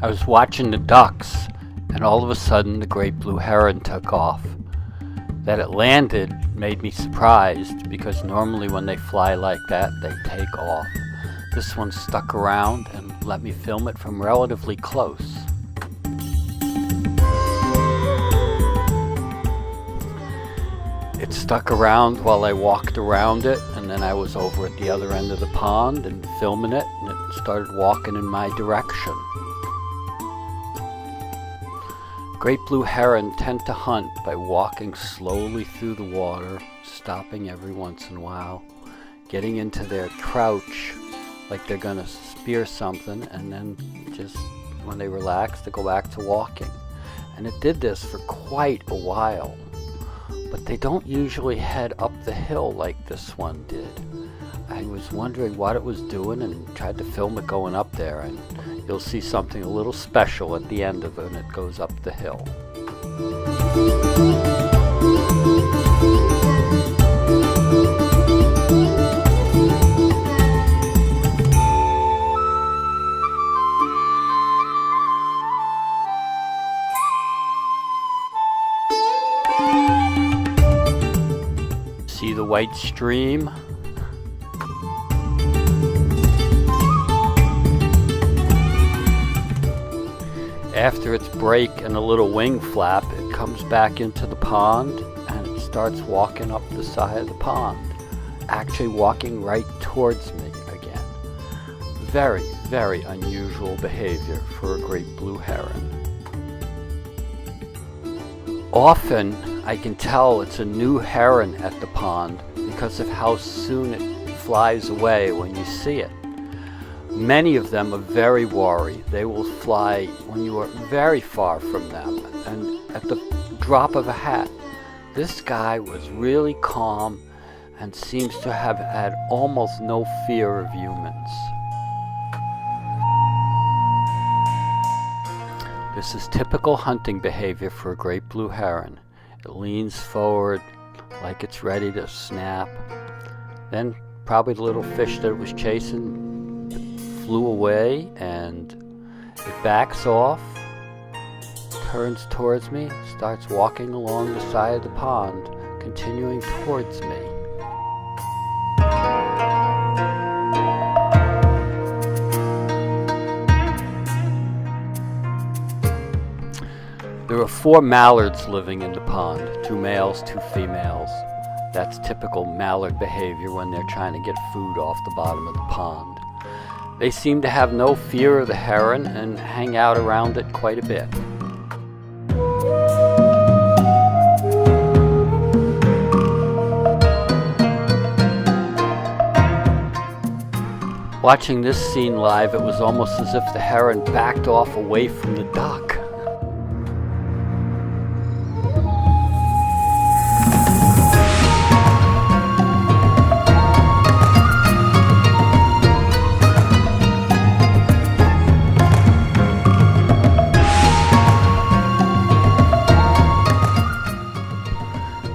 I was watching the ducks, and all of a sudden the great blue heron took off. That it landed made me surprised, because normally when they fly like that, they take off. This one stuck around and let me film it from relatively close. It stuck around while I walked around it, and then I was over at the other end of the pond and filming it, and it started walking in my direction. Great blue heron tend to hunt by walking slowly through the water, stopping every once in a while, getting into their crouch like they're gonna spear something, and then just when they relax, they go back to walking. And it did this for quite a while. But they don't usually head up the hill like this one did. I was wondering what it was doing and tried to film it going up there, and you'll see something a little special at the end of it when it goes up the hill. See the white stream? After its break and a little wing flap, it comes back into the pond and it starts walking up the side of the pond, actually walking right towards me again. Very, very unusual behavior for a great blue heron. Often I can tell it's a new heron at the pond because of how soon it flies away when you see it. Many of them are very wary. They will fly when you are very far from them and at the drop of a hat. This guy was really calm and seems to have had almost no fear of humans. This is typical hunting behavior for a great blue heron. It leans forward like it's ready to snap. Then probably the little fish that it was chasing flew away, and it backs off, turns towards me, starts walking along the side of the pond, continuing towards me. There are 4 mallards living in the pond, 2 males, 2 females. That's typical mallard behavior when they're trying to get food off the bottom of the pond. They seem to have no fear of the heron and hang out around it quite a bit. Watching this scene live, it was almost as if the heron backed off away from the duck.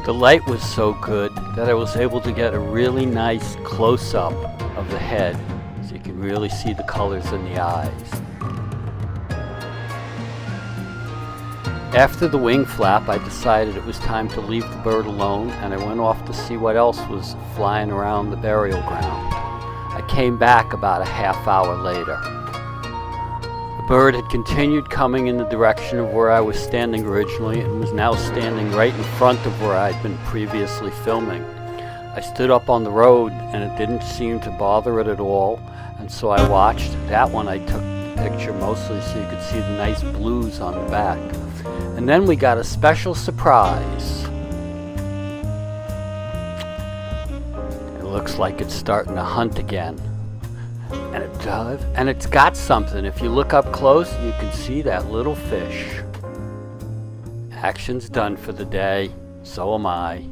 The light was so good that I was able to get a really nice close-up of the head, so you can really see the colors in the eyes. After the wing flap, I decided it was time to leave the bird alone, and I went off to see what else was flying around the burial ground. I came back about a half hour later. The bird had continued coming in the direction of where I was standing originally and was now standing right in front of where I'd been previously filming. I stood up on the road and it didn't seem to bother it at all, and so I watched. That one I took the picture mostly so you could see the nice blues on the back. And then we got a special surprise. It looks like it's starting to hunt again. And it does, and it's got something. If you look up close, you can see that little fish. Action's done for the day. So am I.